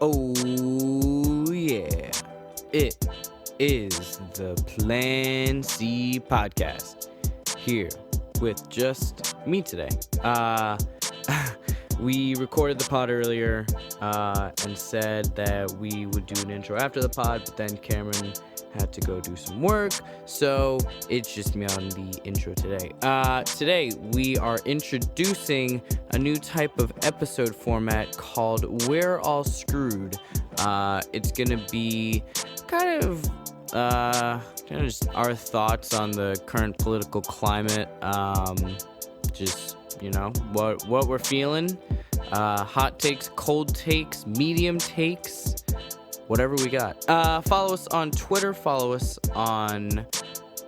Oh, yeah. It is the Plan C podcast. Here with just me today. We recorded the pod earlier and said that we would do an intro after the pod, but then Cameron had to go do some work, so it's just me on the intro today. Today we are introducing a new type of episode format called We're All Screwed. It's gonna be kind of just our thoughts on the current political climate. What we're feeling. Hot takes, cold takes, medium takes, whatever we got. Follow us on Twitter. Follow us on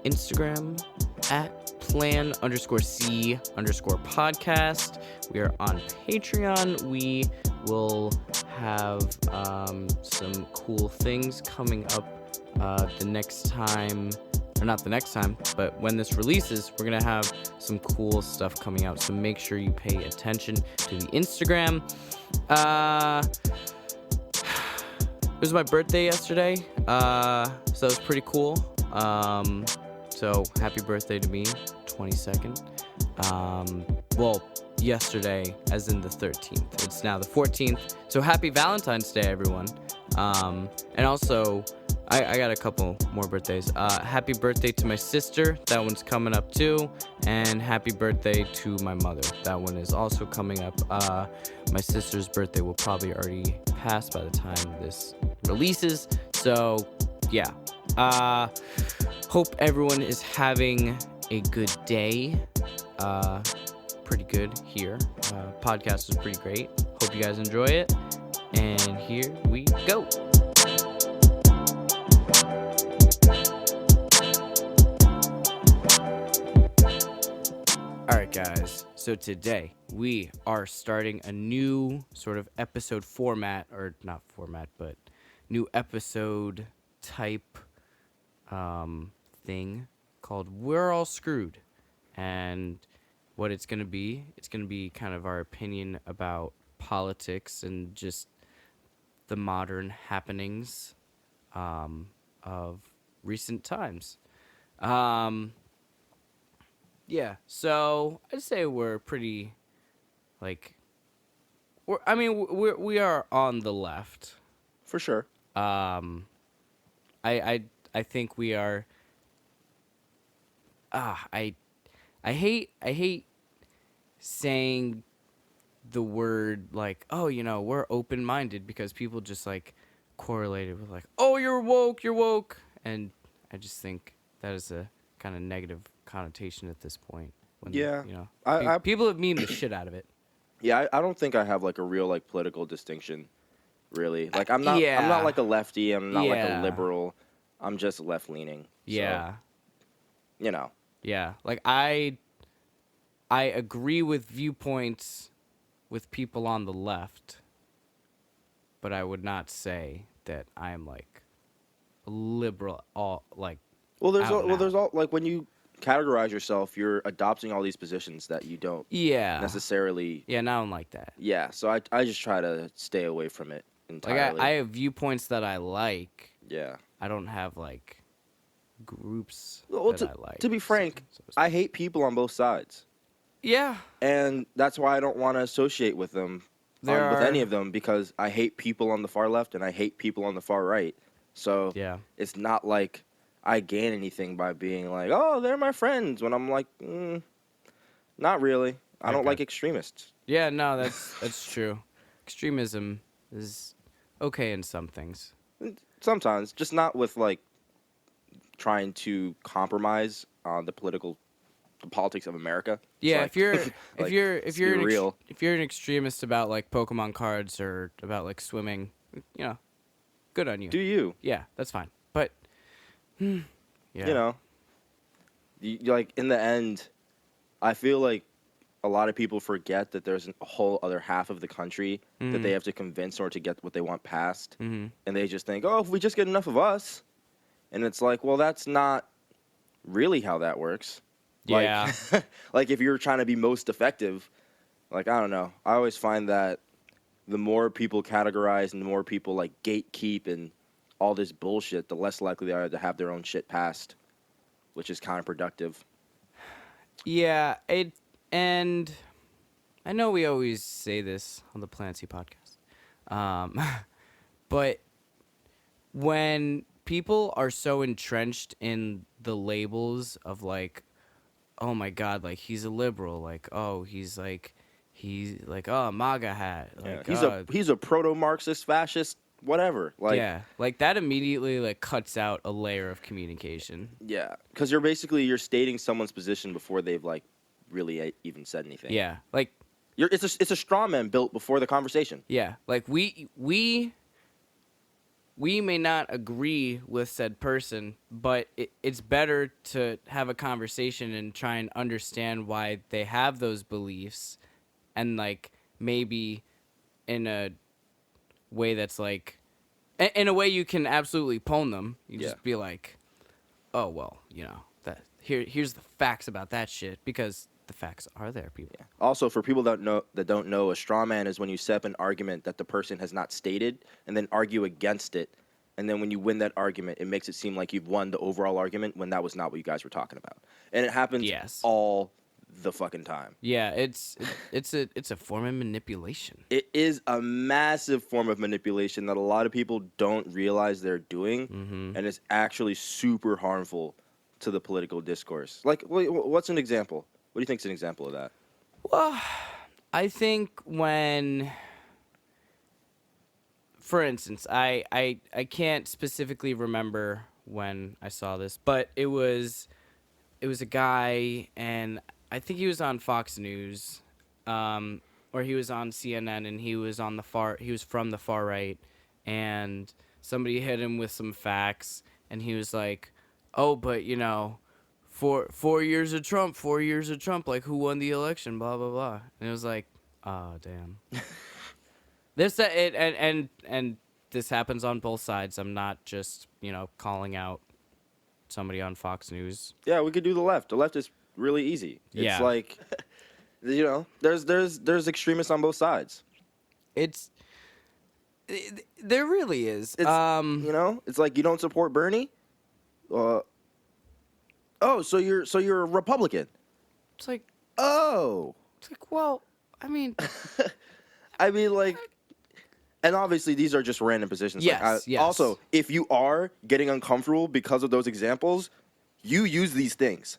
Instagram at plan_C_podcast. We are on Patreon. We will have some cool things coming up the next time. Or not the next time, but when this releases, we're going to have some cool stuff coming out. So make sure you pay attention to the Instagram. It was my birthday yesterday, so that was pretty cool. So happy birthday to me, 22nd. Yesterday, as in the 13th. It's now the 14th. So happy Valentine's Day, everyone. And also, I got a couple more birthdays. Happy birthday to my sister. That one's coming up too. And happy birthday to my mother. That one is also coming up. My sister's birthday will probably already pass by the time this releases. So, yeah. Hope everyone is having a good day. Pretty good here. Podcast was pretty great. Hope you guys enjoy it. And here we go. Alright guys, so today we are starting a new sort of episode format, or not format, but new episode type thing called We're All Screwed. And what it's going to be kind of our opinion about politics and just the modern happenings of recent times. Yeah, so I'd say we're pretty, we are on the left. For sure. I think we are. I hate saying the word we're open-minded, because people just correlate it with oh, you're woke, and I just think that is a kind of negative connotation at this point. When, people have memed the shit out of it. Yeah, I don't think I have a real political distinction, really. I'm not like a lefty. I'm not like a liberal. I'm just left leaning. Yeah. So, Yeah, I agree with viewpoints with people on the left, but I would not say that I am a liberal. There's when you categorize yourself, you're adopting all these positions that you don't necessarily. Yeah, now I'm like that. Yeah, so I just try to stay away from it entirely. I have viewpoints that I like. Yeah. I don't have groups that I like. To be frank, I hate people on both sides. Yeah. And that's why I don't want to associate with them, with any of them, because I hate people on the far left and I hate people on the far right. So it's not like I gain anything by being oh, they're my friends, when I'm not really. I don't like extremists. Yeah, no, that's true. Extremism is okay in some things. Sometimes, just not with trying to compromise on the politics of America. Yeah, if you're an extremist about Pokemon cards or about swimming, good on you. Do you? Yeah, that's fine. But yeah. You in the end, I feel a lot of people forget that there's a whole other half of the country that they have to convince in order to get what they want passed. Mm-hmm. And they just think, oh, if we just get enough of us. And it's well, that's not really how that works. Yeah. If you're trying to be most effective, I don't know. I always find that the more people categorize and the more people like gatekeep and all this bullshit, the less likely they are to have their own shit passed, which is counterproductive. Yeah, and I know we always say this on the Plancy podcast, but when people are so entrenched in the labels of like, oh my God, like he's a liberal, like he's like MAGA hat, like he's a proto-Marxist, fascist, whatever. Like yeah, like that immediately like cuts out a layer of communication. Yeah, because you're stating someone's position before they've like really even said anything. Yeah, like it's a straw man built before the conversation. Yeah, like we may not agree with said person, but it's better to have a conversation and try and understand why they have those beliefs, and like maybe in a way that's like, in a way you can absolutely pwn them. You just be like, oh well, that here's the facts about that shit, because the facts are there, people. Yeah. Also, for people that don't know, a straw man is when you set up an argument that the person has not stated and then argue against it. And then when you win that argument, it makes it seem like you've won the overall argument when that was not what you guys were talking about. And it happens all the fucking time. Yeah, it's a form of manipulation. It is a massive form of manipulation that a lot of people don't realize they're doing, and it's actually super harmful to the political discourse. Like, what's an example? What do you think is an example of that? Well, I think when, for instance, I can't specifically remember when I saw this, but it was a guy, and I think he was on Fox News, or he was on CNN, and he was from the far right, and somebody hit him with some facts, and he was like, oh, but 4 years of Trump, 4 years of Trump, like who won the election, blah blah blah. And it was like, oh damn. And this happens on both sides. I'm not just, calling out somebody on Fox News. Yeah, we could do the left. The left is really easy. It's like there's extremists on both sides. There really is. It's like, you don't support Bernie? So you're a Republican. It's like, well, I mean, like, and obviously these are just random positions. Yes, yes. Also, if you are getting uncomfortable because of those examples, you use these things.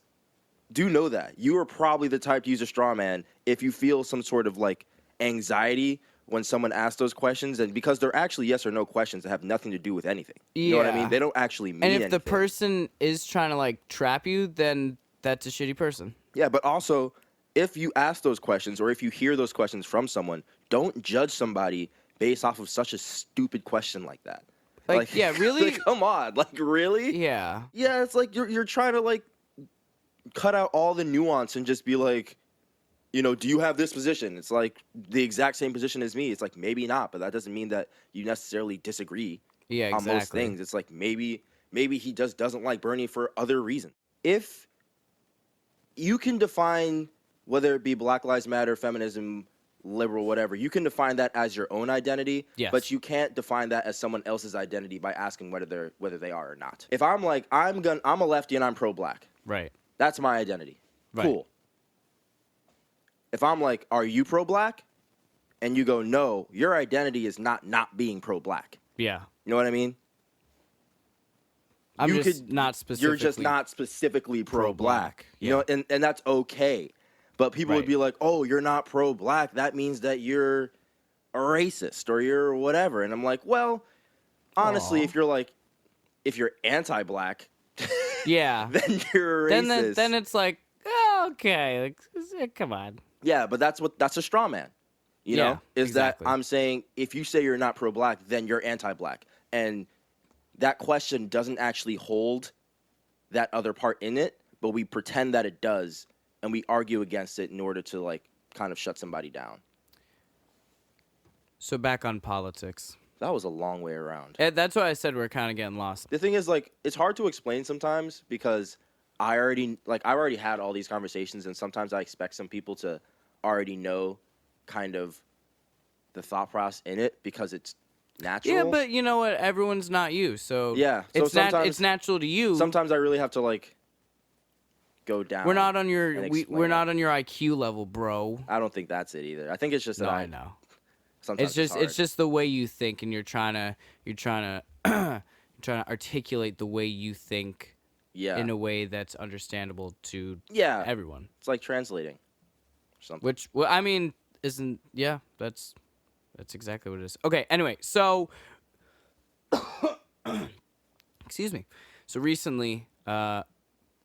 Do know that. You are probably the type to use a straw man if you feel some sort of like anxiety when someone asks those questions, and because they're actually yes or no questions that have nothing to do with anything. Yeah. You know what I mean? They don't actually mean anything. And if the person is trying to like trap you, then that's a shitty person. Yeah, but also, if you ask those questions or if you hear those questions from someone, don't judge somebody based off of such a stupid question like that. Like yeah, really? Like, come on, like, really? Yeah. Yeah, it's like you're trying to like cut out all the nuance and just be like, do you have this position? It's like the exact same position as me. It's like, maybe not, but that doesn't mean that you necessarily disagree on most things. It's like maybe he just doesn't like Bernie for other reasons. If you can define, whether it be Black Lives Matter, feminism, liberal, whatever, you can define that as your own identity, but you can't define that as someone else's identity by asking whether they are or not. If I'm like, I'm a lefty and I'm pro-black. Right. That's my identity. Right. Cool. If I'm like, are you pro-black? And you go, no, your identity is not being pro-black. Yeah. You know what I mean? You're just not specifically pro-black. Yeah. And that's okay. But people would be like, oh, you're not pro-black. That means that you're a racist or you're whatever. And I'm like, well, honestly, if you're anti-black, then you're a racist. Then it's like, oh, okay, like, come on. Yeah, but that's a straw man. You know, that I'm saying if you say you're not pro-black, then you're anti-black. And that question doesn't actually hold that other part in it, but we pretend that it does, and we argue against it in order to like kind of shut somebody down. So back on politics. That was a long way around. That's why I said we're kind of getting lost. The thing is, like, it's hard to explain sometimes because I've already had all these conversations, and sometimes I expect some people to already know kind of the thought process in it because it's natural. Yeah, but you know what? Everyone's not you, so yeah. So sometimes it's natural to you. Sometimes I really have to like go down. We're not on your not on your IQ level, bro. I don't think that's it either. I think it's just that I know. Sometimes it's just the way you think, and you're trying to trying to articulate the way you think. Yeah. In a way that's understandable to everyone. It's like translating. Or something. Which, well, I mean, isn't that's exactly what it is. Okay. Anyway, so excuse me. So recently,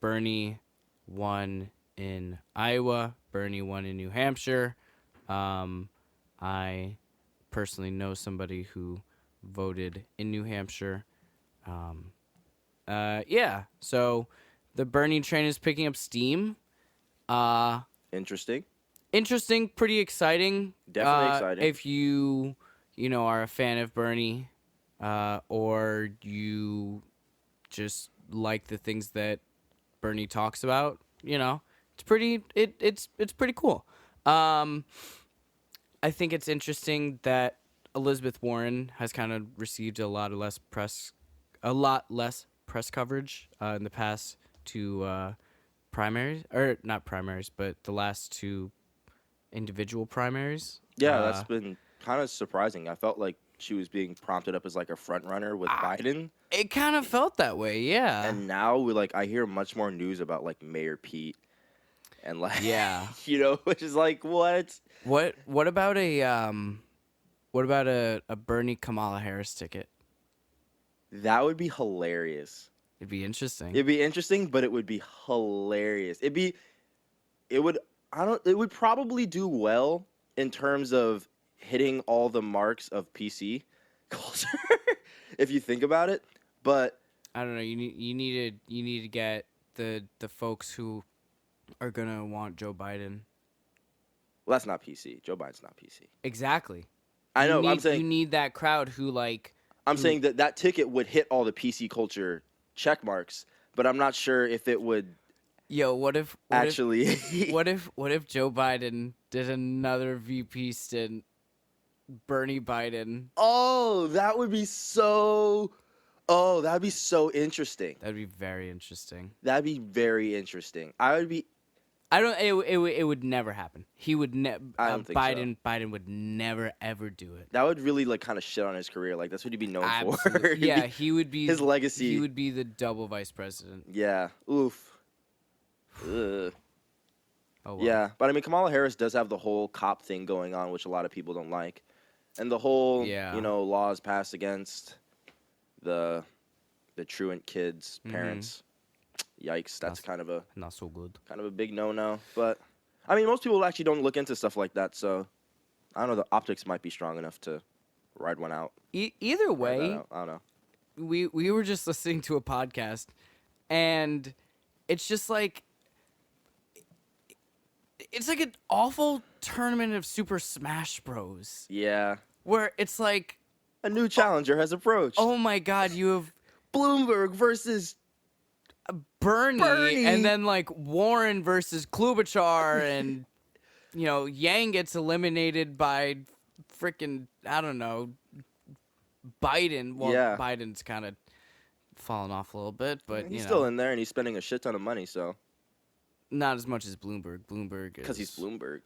Bernie won in Iowa. Bernie won in New Hampshire. I personally know somebody who voted in New Hampshire. So the Bernie train is picking up steam. Interesting, pretty exciting. Definitely exciting. If you are a fan of Bernie, or you just like the things that Bernie talks about, it's pretty cool. I think it's interesting that Elizabeth Warren has kind of received a lot less press coverage in the past two primaries, or not primaries, but the last two individual primaries. Yeah, that's been kind of surprising. I felt like she was being prompted up as like a front runner with Biden. It kind of felt that way, yeah. And now I hear much more news about like Mayor Pete and like which is like what? What about a Bernie Kamala Harris ticket? That would be hilarious. It'd be interesting. But it would be hilarious. It would probably do well in terms of hitting all the marks of PC culture, if you think about it. But I don't know. You need to get the folks who are gonna want Joe Biden. Well, that's not PC. Joe Biden's not PC. Exactly. I know. I'm saying you need that crowd who like. I'm saying that ticket would hit all the PC culture check marks, but I'm not sure if it would. Yo, what if Joe Biden did another VP stint? Bernie Biden. Oh, that would be so. Oh, that'd be so interesting. That'd be very interesting. That'd be very interesting. It would never happen. He would never. I don't think so. Biden would never ever do it. That would really like kind of shit on his career. Like that's what he'd be known for. Yeah, he would be his legacy. He would be the double vice president. Yeah. Oof. Ugh. Oh, well. Yeah, but I mean, Kamala Harris does have the whole cop thing going on, which a lot of people don't like, and the whole laws passed against the truant kids' parents. Yikes, that's kind of not so good. Kind of a big no-no. But I mean, most people actually don't look into stuff like that, so I don't know. The optics might be strong enough to ride one out. Either way, I don't know. We were just listening to a podcast, and it's just like it's like an awful tournament of Super Smash Bros. Yeah, where it's like a new challenger has approached. Oh my God, you have Bloomberg versus Bernie, and then like Warren versus Klobuchar, and Yang gets eliminated by freaking I don't know Biden. Well, yeah. Biden's kind of fallen off a little bit, but he's still in there, and he's spending a shit ton of money. So not as much as Bloomberg. Because he's Bloomberg.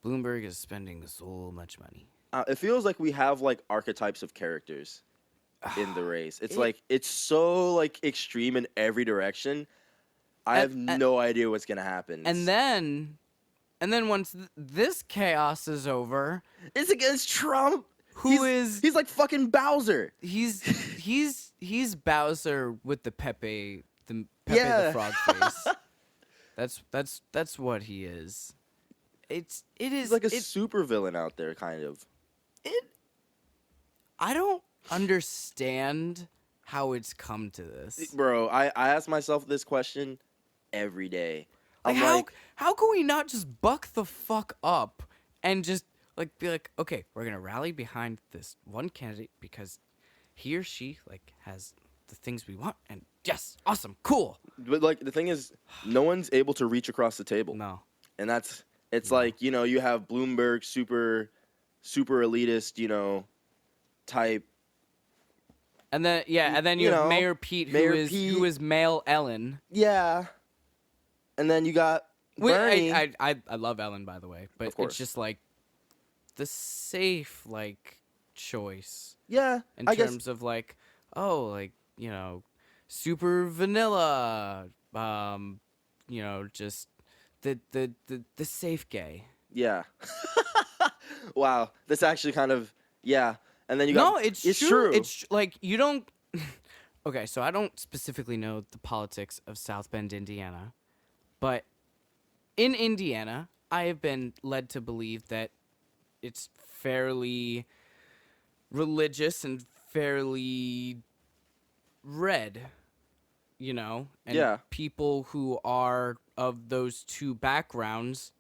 Bloomberg is spending so much money. It feels like we have like archetypes of characters in the race. It's like it's so like extreme in every direction. I have no idea what's gonna happen. And then once this chaos is over, it's against Trump. He's like fucking Bowser. He's Bowser with the Pepe the frog face. That's what he is. It is. He's like a super villain out there, kind of. I don't understand how it's come to this, bro. I ask myself this question every day. Like, how can we not just buck the fuck up and just like be like, okay, we're gonna rally behind this one candidate because he or she like has the things we want, and yes, awesome, cool. But like the thing is, no one's able to reach across the table. No, and it's like you have Bloomberg super super elitist, type. And then you have Mayor Pete, who is male Ellen. Yeah. And then you got Bernie. I love Ellen, by the way, but it's just like the safe choice. Yeah. In terms of super vanilla, just the safe gay. Yeah. Wow, that's actually kind of And then you got it's true. It's like you don't. Okay, so I don't specifically know the politics of South Bend, Indiana, but in Indiana, I have been led to believe that it's fairly religious and fairly red, and people who are of those two backgrounds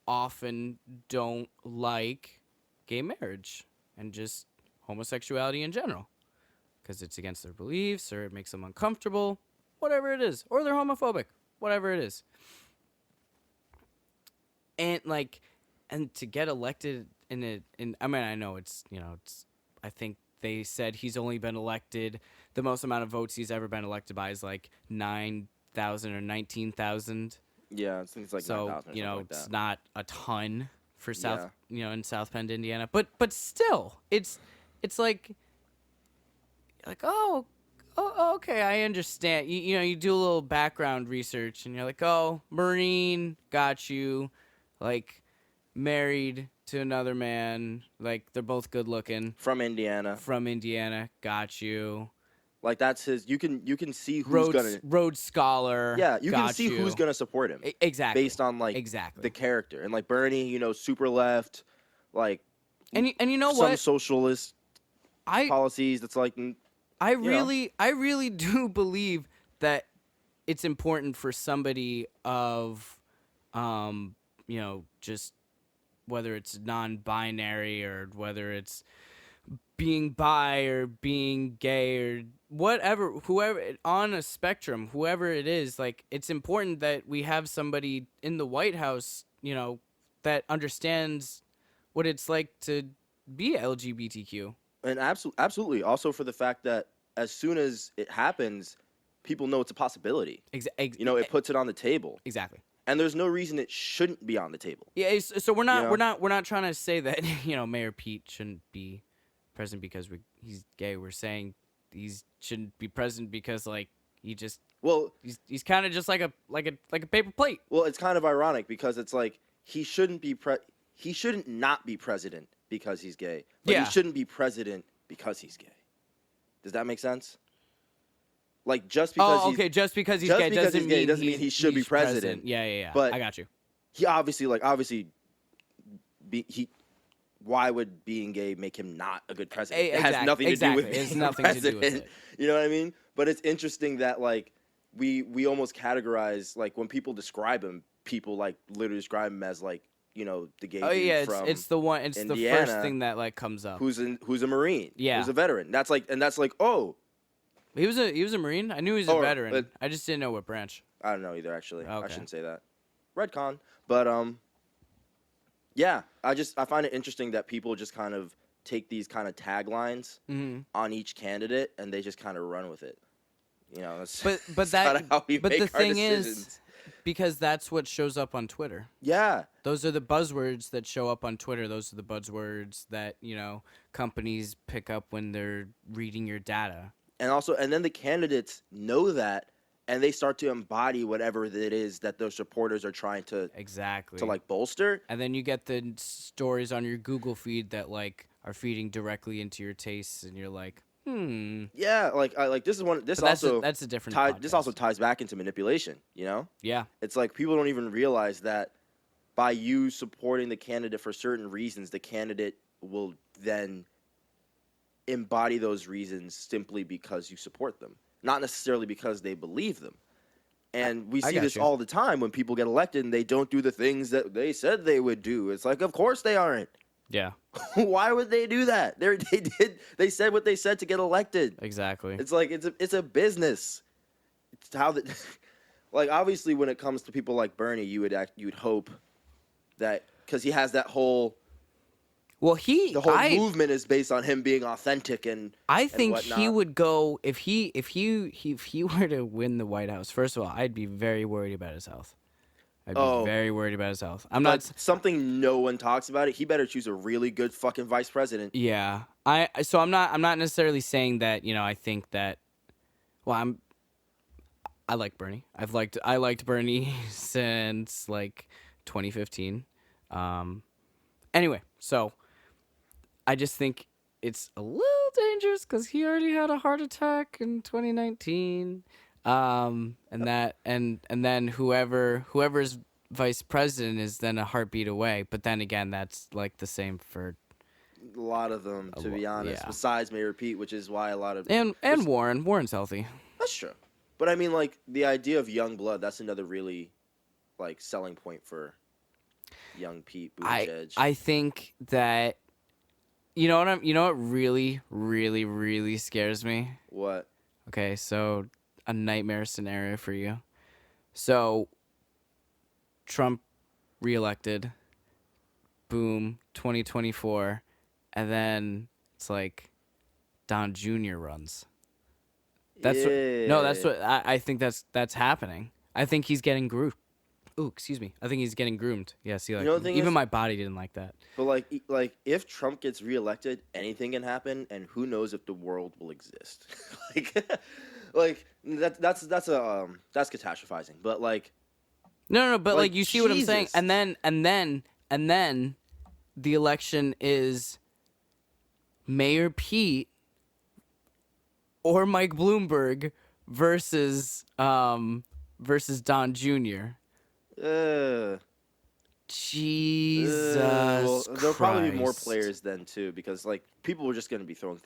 often don't like gay marriage and just homosexuality in general because it's against their beliefs or it makes them uncomfortable, whatever it is, or they're homophobic, whatever it is. And to get elected I know it's I think they said he's only been elected, the most amount of votes he's ever been elected by is 9,000 or 19,000. Yeah, it seems like so 9,000 it's not a ton for South in South Bend, Indiana, but still it's like oh okay, I understand. You do a little background research and you're like, oh, Marine, got you, married to another man, they're both good looking, from Indiana, got you. That's his. You can see who's Rhodes Scholar. Yeah, you can see who's gonna support him. Exactly. Based on the character and Bernie, super left, and you know some what? socialist policies. That's I really do believe that it's important for somebody of, just whether it's non-binary or whether it's being bi or being gay or whatever, whoever on a spectrum, whoever it is, it's important that we have somebody in the White House, that understands what it's like to be LGBTQ. And absolutely. Also for the fact that as soon as it happens, people know it's a possibility. It puts it on the table. Exactly. And there's no reason it shouldn't be on the table. Yeah. So we're not trying to say that Mayor Pete shouldn't be president because he's gay. We're saying he shouldn't be president because he's kind of just like a paper plate. Well, it's kind of ironic because it's he shouldn't not be president because he's gay. But he shouldn't be president because he's gay. Does that make sense? Just because just because he's gay doesn't mean he should be president. Yeah. But I got you. He obviously why would being gay make him not a good president? It has nothing to do with being a president. To do with it. You know what I mean? But it's interesting that we almost categorize when people describe him, people literally describe him as the gay dude from it's the one. It's Indiana, the first thing that comes up. Who's a Marine? Yeah, who's a veteran? That's oh. He was a Marine. I knew he was a veteran. I just didn't know what branch. I don't know either, actually. Okay. I shouldn't say that. Redcon. But yeah, I find it interesting that people just kind of take these kind of taglines on each candidate and they just kind of run with it. That's how we make the our thing decisions. Is, because that's what shows up on Twitter. Yeah. Those are the buzzwords that show up on Twitter. Those are the buzzwords that, companies pick up when they're reading your data. And then the candidates know that, and they start to embody whatever it is that their supporters are trying to bolster. And then you get the stories on your Google feed that are feeding directly into your tastes, and you're like, Yeah, this is one. This also that's a different. This also ties back into manipulation. Yeah. It's people don't even realize that by you supporting the candidate for certain reasons, the candidate will then embody those reasons simply because you support them, not necessarily because they believe them. And we see this all the time when people get elected and they don't do the things that they said they would do. It's of course they aren't. Yeah. Why would they do that? They said what they said to get elected. Exactly. It's it's a business. It's how obviously when it comes to people like Bernie, you would hope that because he has that whole Well, the whole movement is based on him being authentic and I think whatnot. he would go if he were to win the White House. First of all, I'd be very worried about his health. I'd be very worried about his health. I'm not something no one talks about it. He better choose a really good fucking vice president. Yeah. I'm not necessarily saying that, I think that I like Bernie. I liked Bernie since like 2015. Anyway, so I just think it's a little dangerous because he already had a heart attack in 2019. And then whoever's vice president is then a heartbeat away. But then again, that's like the same for a lot of them, to be honest. Yeah. Besides Mayor Pete, which is why a lot of and Warren's healthy. That's true. But I mean, like, the idea of young blood, that's another really, like, selling point for young Pete Buttigieg. I think that, you know what really, really, really scares me? What? Okay, so a nightmare scenario for you. So, Trump reelected, boom, 2024, and then it's like Don Jr. runs. That's what I think that's happening. I think he's getting groomed. Ooh, excuse me. I think he's getting groomed. Yeah, see, like even my body didn't like that. But like if Trump gets reelected, anything can happen, and who knows if the world will exist. like that's catastrophizing. But like no, but like you see Jesus. What I'm saying, and then the election is Mayor Pete or Mike Bloomberg versus Don Jr. Jesus well, there'll probably Christ. be more players then too, because like people are just going to be throwing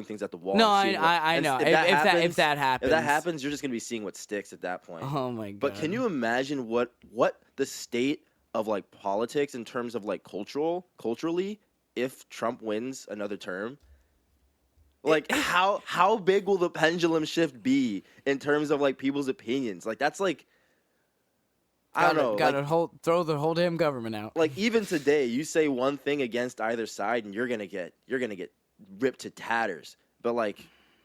things at the wall. No, I know. If that happens, you're just going to be seeing what sticks at that point. Oh my god! But can you imagine what the state of like politics in terms of like culturally, if Trump wins another term? Like how big will the pendulum shift be in terms of like people's opinions? Like that's like I don't know. Gotta throw the whole damn government out. Like even today, you say one thing against either side, and you're gonna get ripped to tatters. But like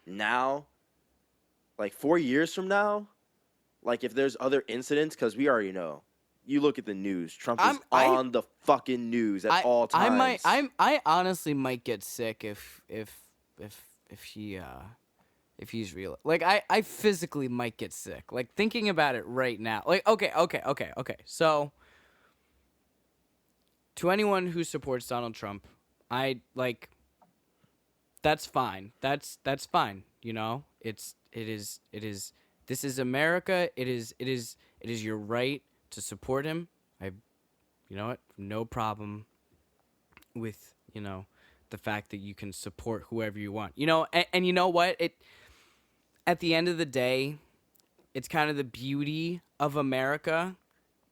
now, like 4 years from now, like if there's other incidents, because we already know. You look at the news. Trump is on the fucking news at all times. I honestly might get sick if he's real. Like I physically might get sick. Like thinking about it right now. Like okay. So to anyone who supports Donald Trump, I like that's fine. That's fine, you know? It is this is America. It is your right to support him. You know what? No problem with, the fact that you can support whoever you want. And you know what? At the end of the day, it's kind of the beauty of America.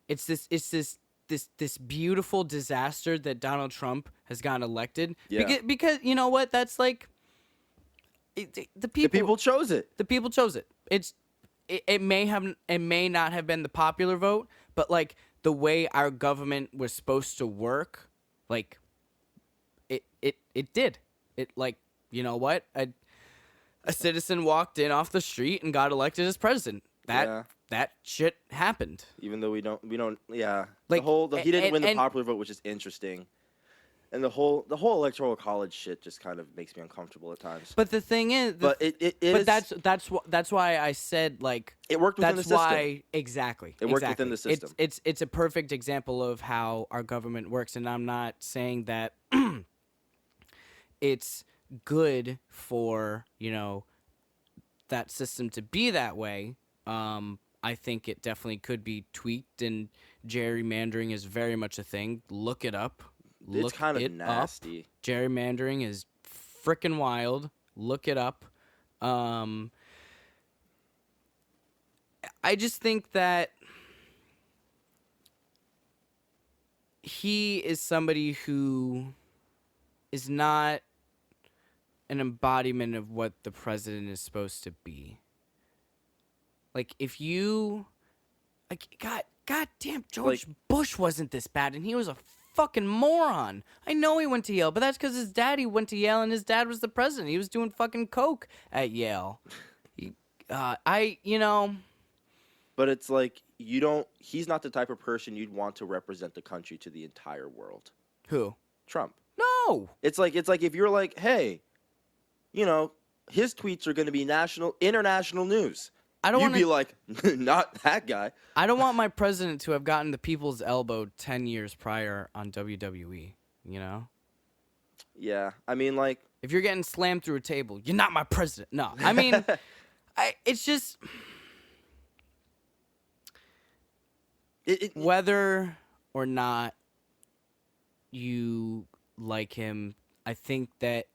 It's this beautiful disaster that Donald Trump has gotten elected. Yeah. Because you know what? That's like the people chose it. The people chose it. It may not have been the popular vote, but like the way our government was supposed to work, like it did. It like, you know what? A citizen walked in off the street and got elected as president. That shit happened. Even though we don't like he didn't win the popular vote, which is interesting. And the whole Electoral College shit just kind of makes me uncomfortable at times. But the thing is, that's why I said like it worked within the system. That's why exactly. It worked within the system. It's a perfect example of how our government works, and I'm not saying that it's good for that system to be that way. I think it definitely could be tweaked, and gerrymandering is very much a thing. Look it up. It's kind of nasty. Up. Gerrymandering is freaking wild. Look it up. I just think that he is somebody who is not an embodiment of what the president is supposed to be. Like, if you... God damn, George Bush wasn't this bad, and he was a fucking moron. I know he went to Yale, but that's because his daddy went to Yale and his dad was the president. He was doing fucking coke at Yale. But it's like, he's not the type of person you'd want to represent the country to the entire world. Who? Trump. No. It's like if you're like, hey, his tweets are going to be international news. You'd be like, not that guy. I don't want my president to have gotten the people's elbow 10 years prior on WWE, Yeah, I mean, like... If you're getting slammed through a table, you're not my president. No, I mean, it's just... Whether or not you like him, I think that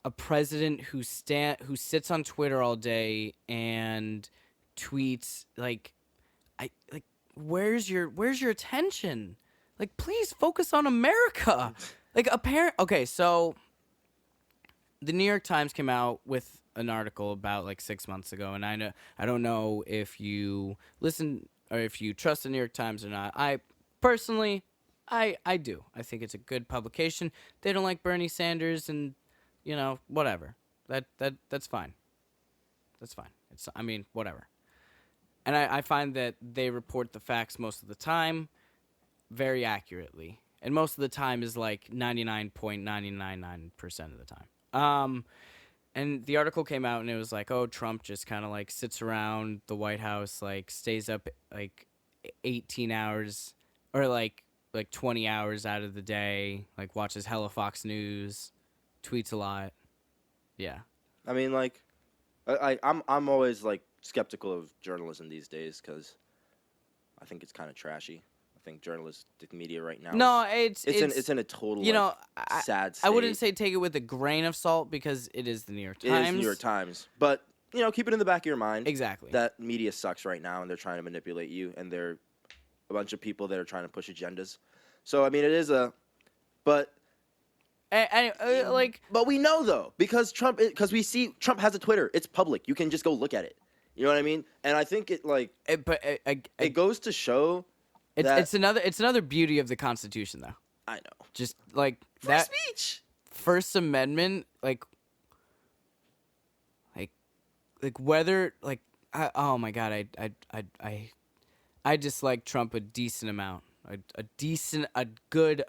a president who sits on Twitter all day and tweets where's your attention? Like, please focus on America. Okay, so the New York Times came out with an article about 6 months ago, and I don't know if you listen or if you trust the New York Times or not. I personally do. I think it's a good publication. They don't like Bernie Sanders and whatever. That's fine. That's fine. Whatever. And I find that they report the facts most of the time very accurately. And most of the time is 99.999% of the time. And the article came out and it was like, oh, Trump just kind of sits around the White House, stays up 18 hours or 20 hours out of the day, watches hella Fox News, tweets a lot. Yeah. I mean, I'm always skeptical of journalism these days because I think it's kind of trashy. I think journalistic media right now. No, it's in a total sad state. I wouldn't say take it with a grain of salt because it is the New York Times. It is the New York Times, but keep it in the back of your mind. Exactly. That media sucks right now, and they're trying to manipulate you, and they're a bunch of people that are trying to push agendas. So I mean, it is but we know though because we see Trump has a Twitter. It's public. You can just go look at it. You know what I mean? And I think it goes to show. It's another beauty of the Constitution, though. I know. Just free that speech. First Amendment, whether oh my God, I dislike Trump a decent amount, a good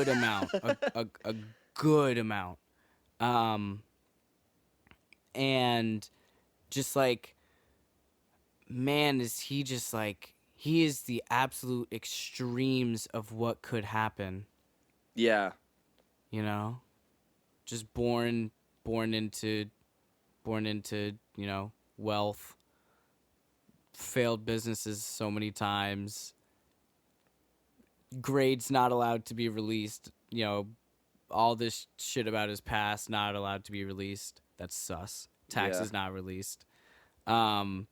amount, a good amount, and just man, is he just he is the absolute extremes of what could happen. Yeah. Just born into, wealth, failed businesses so many times, grades not allowed to be released, all this shit about his past not allowed to be released. That's sus. Taxes not released. And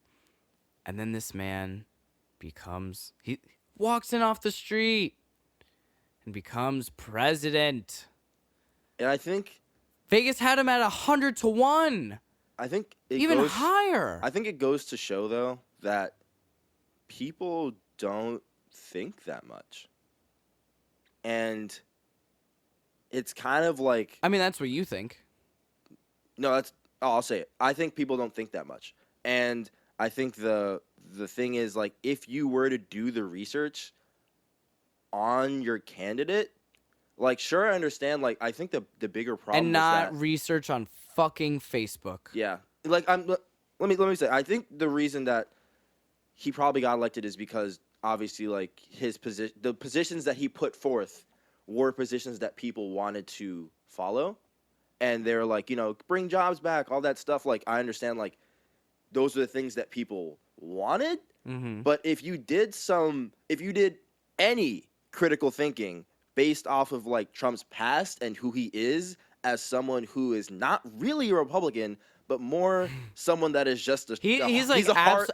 then this man he walks in off the street and becomes president. And I think Vegas had him at 100-1. I think even higher. I think it goes to show though that people don't think that much. And it's kind of that's what you think. No, I'll say it. I think people don't think that much. And I think the thing is, if you were to do the research on your candidate, sure, I understand. I think the bigger problem and not research on fucking Facebook. Yeah, let me say, I think the reason that he probably got elected is because obviously, the positions that he put forth were positions that people wanted to follow, and they're bring jobs back, all that stuff. I understand, those are the things that people wanted. Mm-hmm. But if you did any critical thinking based off of Trump's past and who he is as someone who is not really a Republican, but more someone that is just he's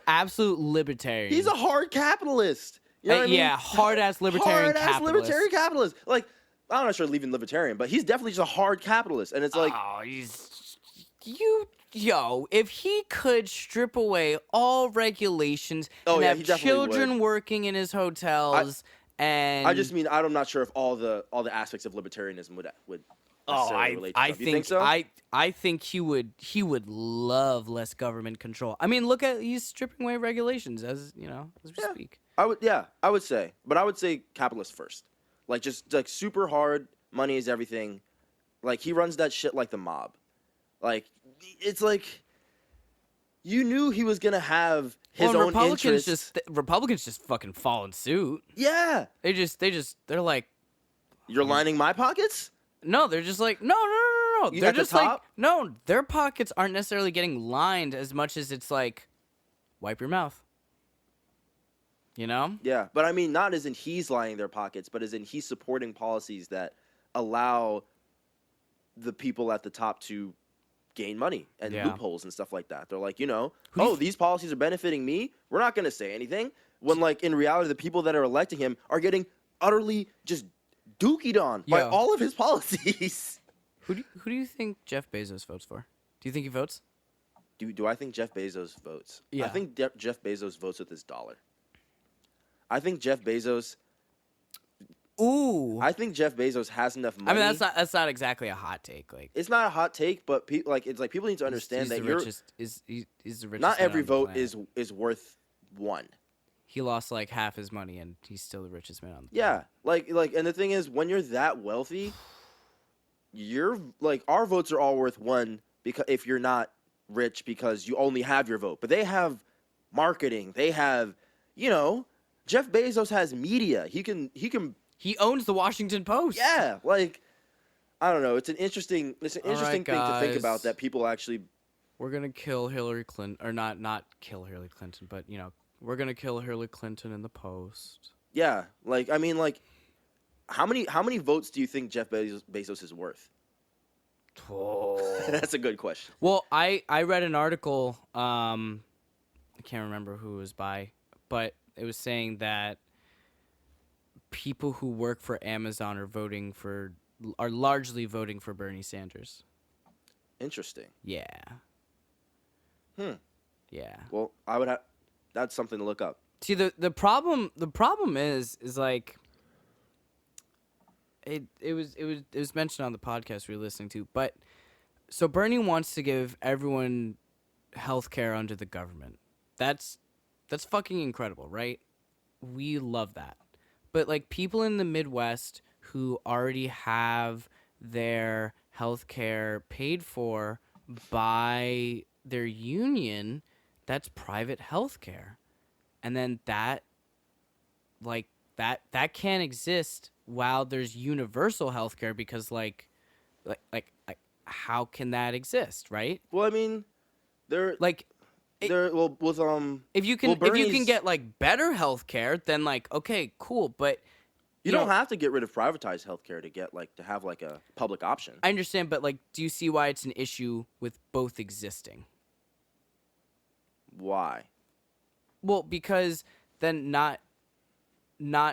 absolute libertarian. He's a hard capitalist. You know what I mean? Yeah, hard-ass libertarian capitalist. Hard-ass libertarian capitalist. I'm not sure leaving libertarian, but he's definitely just a hard capitalist. And it's if he could strip away all regulations and have children working in his hotels And I just mean I'm not sure if all the aspects of libertarianism would necessarily relate to Trump. You think so? I think he would love less government control. I mean, look at he's stripping away regulations as we speak. I would say, but I would say capitalist first. Like just like super hard, money is everything. Like he runs that shit like the mob. Like it's like you knew he was gonna have his own interests. Republicans just fucking fall in suit. Yeah. They're like, you're lining my pockets? No, they're just like, no. They're just like, no, their pockets aren't necessarily getting lined as much as it's like, wipe your mouth. You know? Yeah, but I mean, not as in he's lining their pockets, but as in he's supporting policies that allow the people at the top to gain money and loopholes and stuff like that. They're like, these policies are benefiting me. We're not going to say anything. When, like, in reality, the people that are electing him are getting utterly just dookied on by all of his policies. Who do you think Jeff Bezos votes for? Do you think he votes? Do I think Jeff Bezos votes? Yeah. I think Jeff Bezos votes with his dollar. I think Jeff Bezos... Ooh. I think Jeff Bezos has enough money. I mean, that's not exactly a hot take. Like, it's not a hot take, but people need to understand that he's the richest. Not every vote is worth one. He lost like half his money, and he's still the richest man on the planet. Yeah, like, and the thing is, when you're that wealthy, you're like our votes are all worth one because if you're not rich because you only have your vote, but they have marketing, they have, Jeff Bezos has media. He owns the Washington Post. Yeah, like I don't know. It's an interesting thing to think about that people actually. We're gonna kill Hillary Clinton, or not kill Hillary Clinton, but we're gonna kill Hillary Clinton in the Post. Yeah, like I mean, like how many votes do you think Jeff Bezos is worth? Oh. That's a good question. Well, I read an article. I can't remember who it was by, but it was saying that people who work for Amazon are largely voting for Bernie Sanders. Interesting. Yeah. Yeah. Well, that's something to look up. See, the problem is like it was mentioned on the podcast we were listening to, but so Bernie wants to give everyone health care under the government. That's fucking incredible, right? We love that. But, like, people in the Midwest who already have their health care paid for by their union, that's private health care. And then that can't exist while there's universal health care because, like, how can that exist, right? Well, I mean, if you can get like better healthcare, then like okay, cool, but you don't have to get rid of privatized healthcare to have like a public option. I understand, but like, do you see why it's an issue with both existing? Why? Well, because then not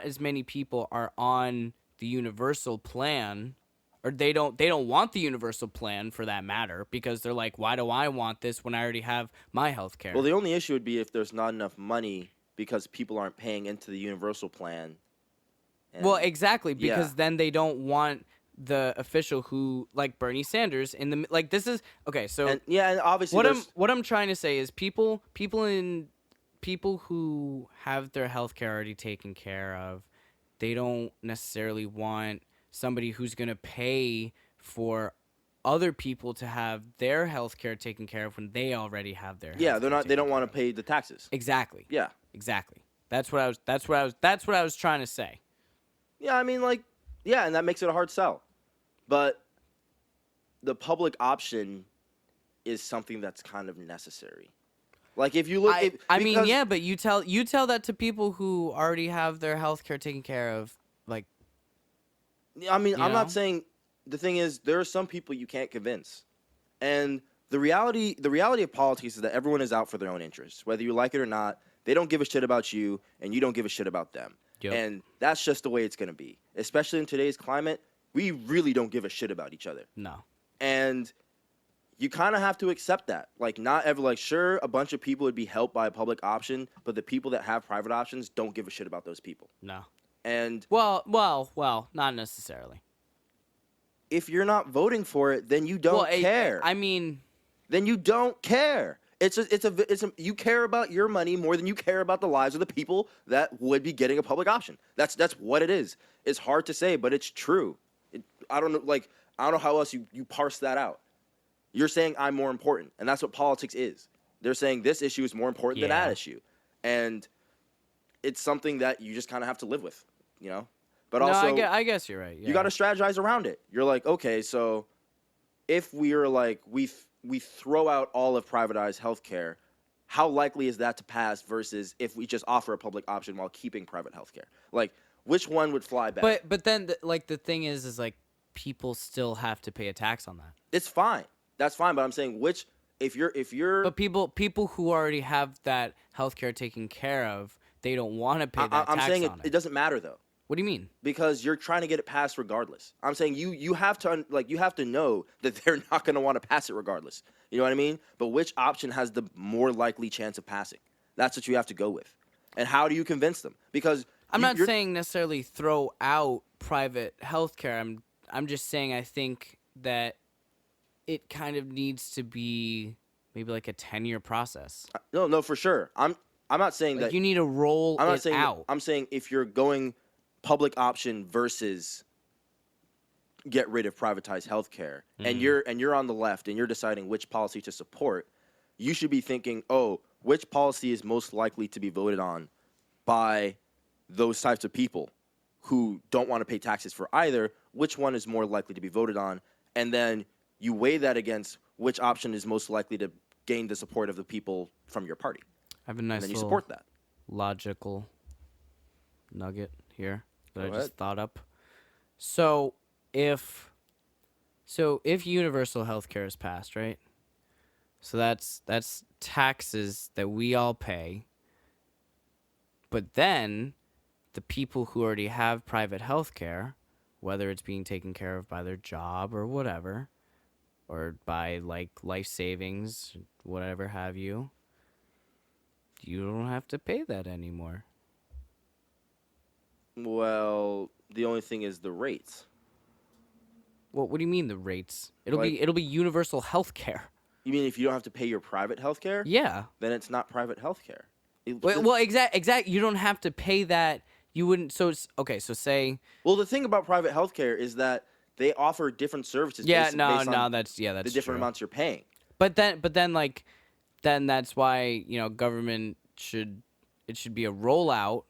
as many people are on the universal plan. Or they don't want the universal plan for that matter because they're like, why do I want this when I already have my health care? Well, the only issue would be if there's not enough money because people aren't paying into the universal plan. Well, exactly, because then they don't want the official who, like Bernie Sanders, in the like. This is okay. So and obviously, what I'm trying to say is people who have their health care already taken care of, they don't necessarily want somebody who's going to pay for other people to have their health care taken care of when they already have their they don't want to pay the taxes. Exactly. Yeah. Exactly. That's what I was trying to say. Yeah, I mean and that makes it a hard sell. But the public option is something that's kind of necessary. Like if you look but you tell that to people who already have their health care taken care of, like I mean, I'm not saying the thing is there are some people you can't convince. And the reality of politics is that everyone is out for their own interests. Whether you like it or not, they don't give a shit about you and you don't give a shit about them. Yep. And that's just the way it's going to be. Especially in today's climate, we really don't give a shit about each other. No. And you kind of have to accept that. Like sure, a bunch of people would be helped by a public option, but the people that have private options don't give a shit about those people. No. And well, not necessarily. If you're not voting for it, then you don't care. I mean, then you don't care. It's you care about your money more than you care about the lives of the people that would be getting a public option. That's what it is. It's hard to say, but it's true. I don't know how else you parse that out. You're saying I'm more important, and that's what politics is. They're saying this issue is more important than that issue, and it's something that you just kind of have to live with, you know. But also, I guess you're right. Yeah. You got to strategize around it. You're like, okay, so if we are like we throw out all of privatized healthcare, how likely is that to pass versus if we just offer a public option while keeping private healthcare? Like, which one would fly better? But then the thing is like people still have to pay a tax on that. It's fine. That's fine. But I'm saying if you're but people who already have that healthcare taken care of, they don't want to pay that tax on it. I'm saying it doesn't matter though. What do you mean? Because you're trying to get it passed regardless. I'm saying you have to you have to know that they're not going to want to pass it regardless. You know what I mean? But which option has the more likely chance of passing? That's what you have to go with. And how do you convince them? Because I'm not saying necessarily throw out private healthcare. I'm just saying I think that it kind of needs to be maybe like a 10-year process. No, for sure. I'm not saying like that you need to roll I'm not it saying out. I'm saying if you're going public option versus get rid of privatized healthcare, and you're on the left and you're deciding which policy to support, you should be thinking, which policy is most likely to be voted on by those types of people who don't want to pay taxes for either, which one is more likely to be voted on, and then you weigh that against which option is most likely to gain the support of the people from your party. I have a nice and then you support that. Logical nugget here that Go I ahead. just thought up. So if universal health care is passed, right? So that's taxes that we all pay. But then the people who already have private health care, whether it's being taken care of by their job or whatever, or by like life savings, whatever have you, you don't have to pay that anymore. Well, the only thing is the rates. What do you mean the rates? It'll be universal health care. You mean if you don't have to pay your private health care? Yeah. Then it's not private health care. Well, exact. You don't have to pay that. You wouldn't. So it's okay. So say. Well, the thing about private health care is that they offer different services. Yeah. based on That's the different true. amounts you're paying. But then that's why government should be a rollout,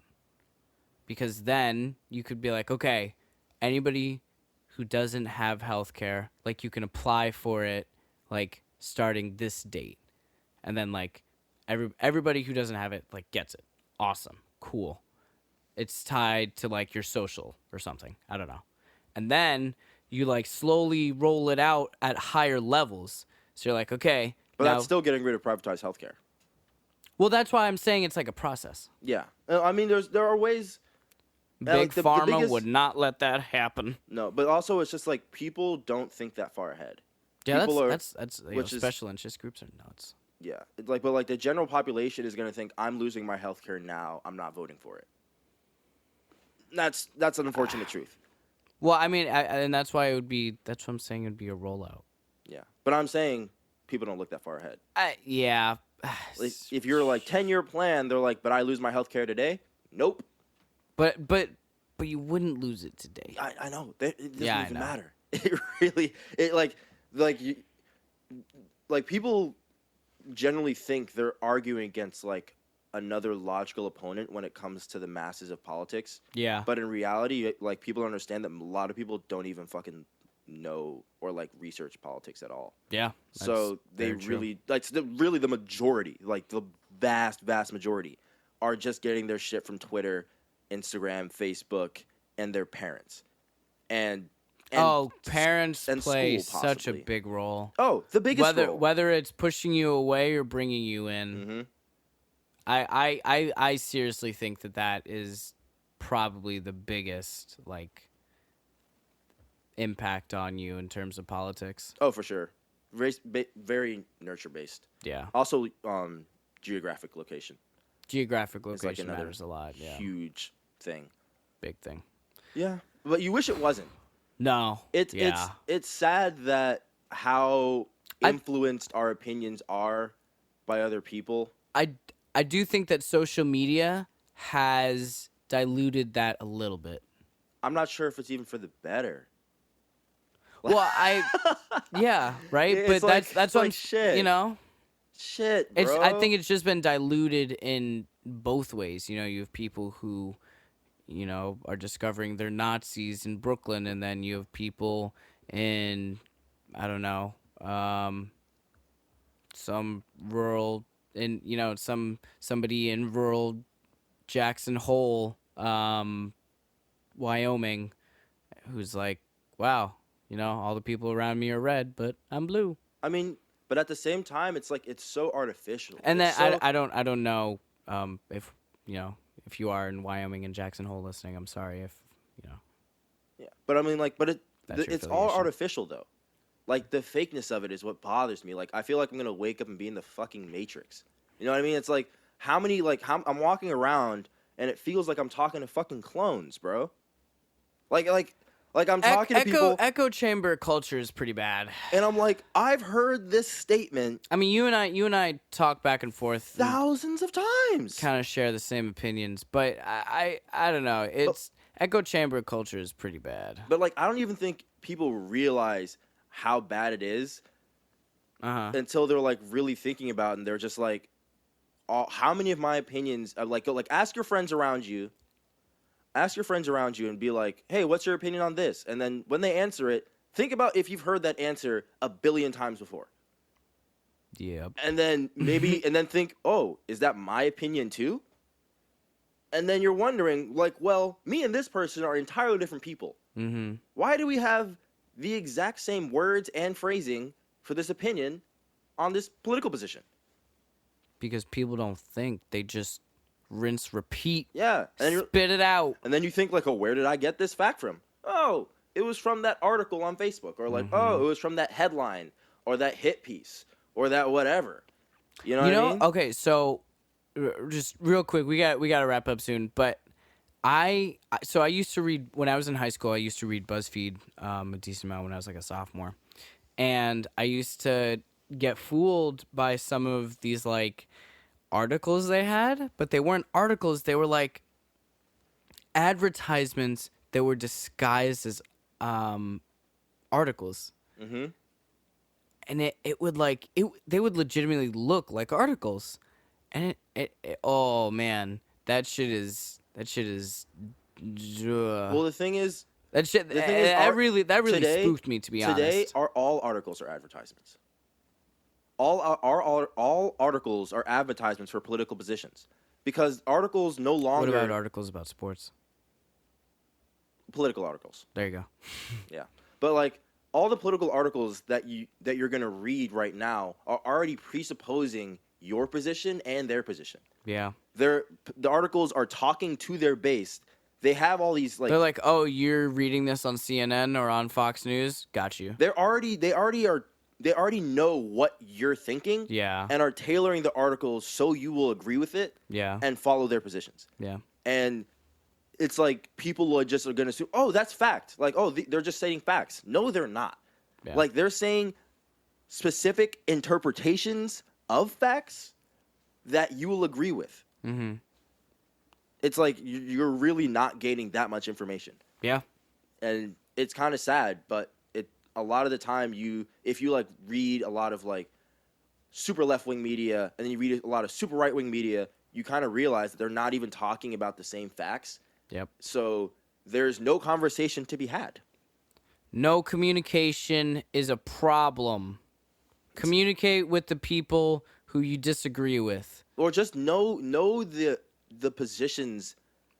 because then you could be like, okay, anybody who doesn't have health care, like you can apply for it, like starting this date, and then like everybody who doesn't have it like gets it. Awesome, cool. It's tied to like your social or something. I don't know, and then you like slowly roll it out at higher levels. So you're like, okay, but that's still getting rid of privatized health care. Well, that's why I'm saying it's like a process. Yeah, I mean, there are ways. Big Pharma would not let that happen. No, but also it's just like people don't think that far ahead. Yeah, that's special interest groups are nuts. Yeah, but the general population is going to think I'm losing my health care now. I'm not voting for it. That's an unfortunate truth. Well, I mean, and that's why it would be. That's what I'm saying. It would be a rollout. Yeah, but I'm saying people don't look that far ahead. Yeah. If you're like 10-year plan, they're like, but I lose my health care today. Nope. But you wouldn't lose it today. I know. It doesn't even matter. It really people generally think they're arguing against like another logical opponent when it comes to the masses of politics. Yeah. But in reality, like people understand that a lot of people don't even fucking know or like research politics at all. Yeah. So they really the majority, like the vast majority, are just getting their shit from Twitter, Instagram, Facebook, and their parents. And parents and play school, such a big role. Oh, the biggest role. Whether it's pushing you away or bringing you in. Mm-hmm. I seriously think that is probably the biggest like impact on you in terms of politics. Oh, for sure. Very nurture based. Yeah. Also, geographic location. Geographic location matters a lot. Yeah. Huge thing. big thing. Yeah, but you wish it wasn't. No. It's sad that how influenced our opinions are by other people. I do think that social media has diluted that a little bit. I'm not sure if it's even for the better. Well, yeah, right? It's but that's what I'm, shit. you know? Shit, bro. I think it's just been diluted in both ways. You know, you have people who, you know, are discovering they're Nazis in Brooklyn, and then you have people in, I don't know, some rural, somebody in rural Jackson Hole, Wyoming, who's like, wow, you know, all the people around me are red, but I'm blue. I mean, but at the same time, it's like it's so artificial. And then I don't know if you know if you are in Wyoming and Jackson Hole listening. I'm sorry if you know. Yeah, but I mean, like, it's all artificial though. Like the fakeness of it is what bothers me. Like I feel like I'm gonna wake up and be in the fucking Matrix. You know what I mean? It's like I'm walking around and it feels like I'm talking to fucking clones, bro. Like I'm talking to people. Echo chamber culture is pretty bad. And I'm like, I've heard this statement. I mean, you and I talk back and forth thousands of times. Kind of share the same opinions, but I don't know. Echo chamber culture is pretty bad. But like, I don't even think people realize how bad it is until they're like really thinking about it, and they're just like, how many of my opinions are like ask your friends around you and be like, hey, what's your opinion on this? And then when they answer it, think about if you've heard that answer a billion times before. Yeah. And then and then think, oh, is that my opinion too? And then you're wondering, like, well, me and this person are entirely different people. Mm-hmm. Why do we have the exact same words and phrasing for this opinion on this political position? Because people don't think. They just rinse, repeat. Yeah. And spit it out. And then you think, like, oh, where did I get this fact from? Oh, it was from that article on Facebook. Or like, oh, it was from that headline or that hit piece or that whatever. You know what I mean? Okay, so just real quick, we got to wrap up soon, but I used to read when I was in high school. I used to read BuzzFeed a decent amount when I was like a sophomore, and I used to get fooled by some of these like articles they had, but they weren't articles. They were like advertisements that were disguised as articles. Mm-hmm. And they would legitimately look like articles, and it oh man, that shit is. Well, the thing is, that really today, spooked me, to be honest. Today, all articles are advertisements. All articles are advertisements for political positions, because articles no longer. What about articles about sports? Political articles. There you go. Yeah, but like all the political articles that you're gonna read right now are already presupposing your position and their position. Yeah. The articles are talking to their base. They have all these like. They're like, oh, you're reading this on CNN or on Fox News. Got you. They already know what you're thinking. Yeah. And are tailoring the articles so you will agree with it. Yeah. And follow their positions. Yeah. And it's like people are going to assume, oh, that's fact. Like, oh, they're just stating facts. No, they're not. Yeah. Like they're saying specific interpretations of facts that you will agree with. Mm-hmm. It's like you're really not gaining that much information. Yeah. And it's kind of sad, but a lot of the time if you like read a lot of like super left-wing media and then you read a lot of super right-wing media, you kind of realize that they're not even talking about the same facts. Yep. So there's no conversation to be had. No communication is a problem. Communicate with the people who you disagree with. Or just know the positions,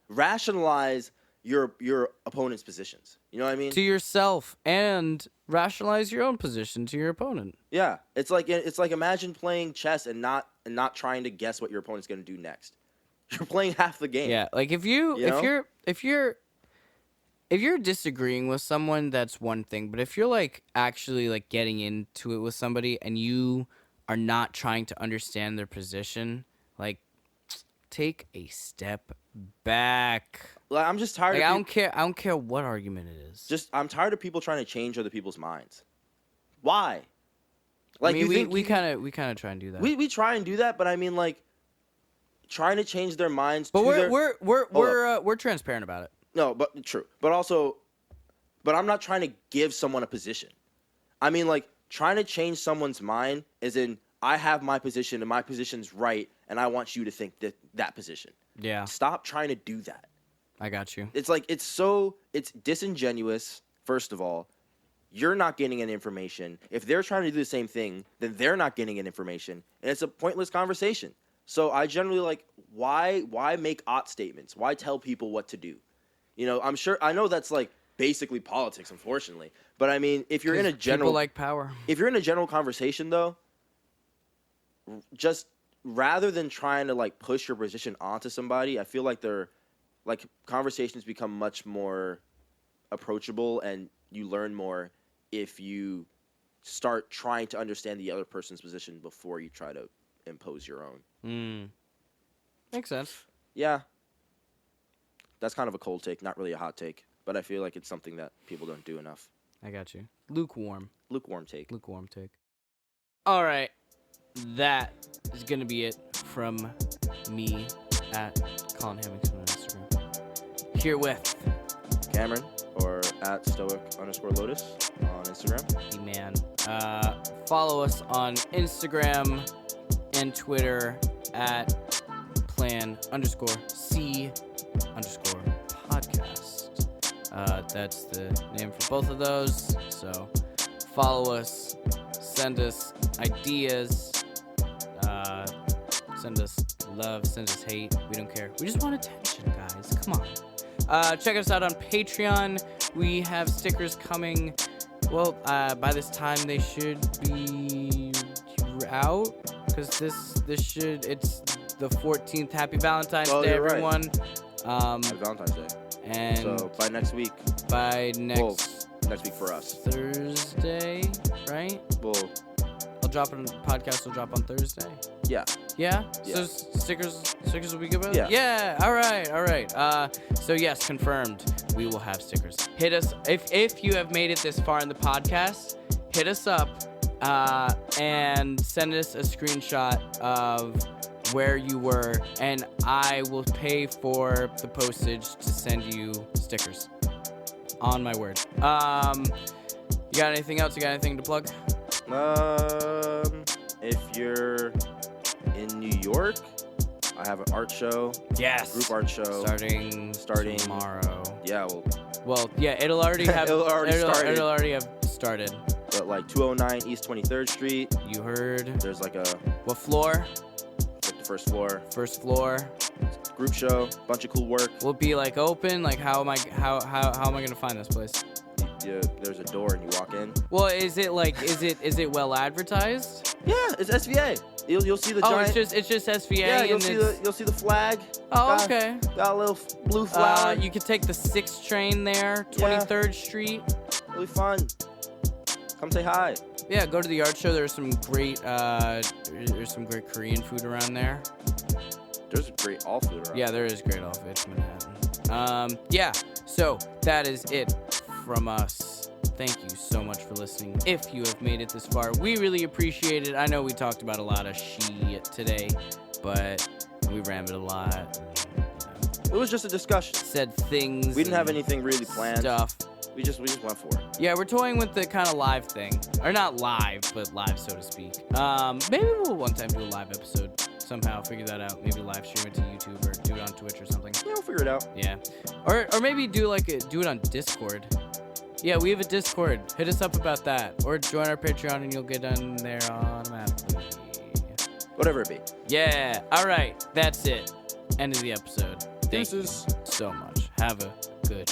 rationalize your opponent's positions. You know what I mean? To yourself, and rationalize your own position to your opponent. Yeah, it's like imagine playing chess and not trying to guess what your opponent's going to do next. You're playing half the game. Yeah, like if you're disagreeing with someone, that's one thing. But if you're like actually like getting into it with somebody and you are not trying to understand their position, like take a step back. Like, I'm just tired. Like, I don't care what argument it is. I'm tired of people trying to change other people's minds. Why? Like, I mean, we kind of try and do that. We try and do that, but I mean, like, trying to change their minds. But we're transparent about it. No, but true. But also, I'm not trying to give someone a position. I mean, like, trying to change someone's mind is in, I have my position and my position's right, and I want you to think that position. Yeah. Stop trying to do that. I got you. It's like, it's disingenuous, first of all. You're not getting any information. If they're trying to do the same thing, then they're not getting any information, and it's a pointless conversation. So I generally, like, why make statements? Why tell people what to do? You know, I know that's, like, basically politics, unfortunately. But I mean, if you're in a general, people like power. If you're in a general conversation, though, just rather than trying to, like, push your position onto somebody, I feel like conversations become much more approachable, and you learn more if you start trying to understand the other person's position before you try to impose your own. Makes sense. Yeah. That's kind of a cold take, not really a hot take, but I feel like it's something that people don't do enough. I got you. Lukewarm take. All right. That is going to be it from me at Colin Hamilton on Instagram. Here with Cameron, or at Stoic_Lotus on Instagram. Hey, man. Follow us on Instagram and Twitter at plan_C_podcast. That's the name for both of those. So follow us, send us ideas, send us love, send us hate. We don't care. We just want attention, guys. Come on. Check us out on Patreon. We have stickers coming. Well, by this time they should be out, because it's the 14th. Happy Valentine's Day, everyone. Right. Happy Valentine's Day. And so by next week. Next week for us. Thursday, right? Well, podcast will drop on Thursday. Yeah. Yeah? Yeah. So stickers will be good? Yeah. Yeah. All right. So yes, confirmed. We will have stickers. Hit us if you have made it this far in the podcast. Hit us up and send us a screenshot of where you were, and I will pay for the postage to send you stickers. On my word. You got anything else? You got anything to plug? If you're in New York, I have an art show. Yes. Group art show. Starting tomorrow. Yeah. Well, yeah. It'll already have. It'll already have started. But like 209 East 23rd Street. You heard. There's like a. What floor? Like the first floor. First floor. Group show. Bunch of cool work. Will it be like open? Like how am I gonna find this place? Yeah, there's a door and you walk in. Well, is it well advertised? Yeah, it's SVA. You'll see the giant. It's just SVA. Yeah, you'll see the flag. Oh, okay. Got a little blue flag. You could take the 6th train there, 23rd Street. Really fun. Come say hi. Yeah, go to the art show. There's some great Korean food around there. There's great all food around. Yeah, there is great all food. It's Manhattan. Yeah. So that is it from us. Thank you so much for listening. If you have made it this far, we really appreciate it. I know we talked about a lot of shit today, but we rambled a lot. It was just a discussion. Said things. We didn't have anything really planned. Stuff. We just went for it. Yeah, we're toying with the kind of live thing, or not live, but live, so to speak. Maybe we'll one time do a live episode. Somehow figure that out. Maybe live stream it to YouTube or do it on Twitch or something. Yeah, we'll figure it out. Yeah, or maybe do it on Discord. Yeah, we have a Discord. Hit us up about that, or join our Patreon and you'll get on there automatically. Whatever it be. Yeah. All right. That's it. End of the episode. Thank you Deuces. so much. Have a good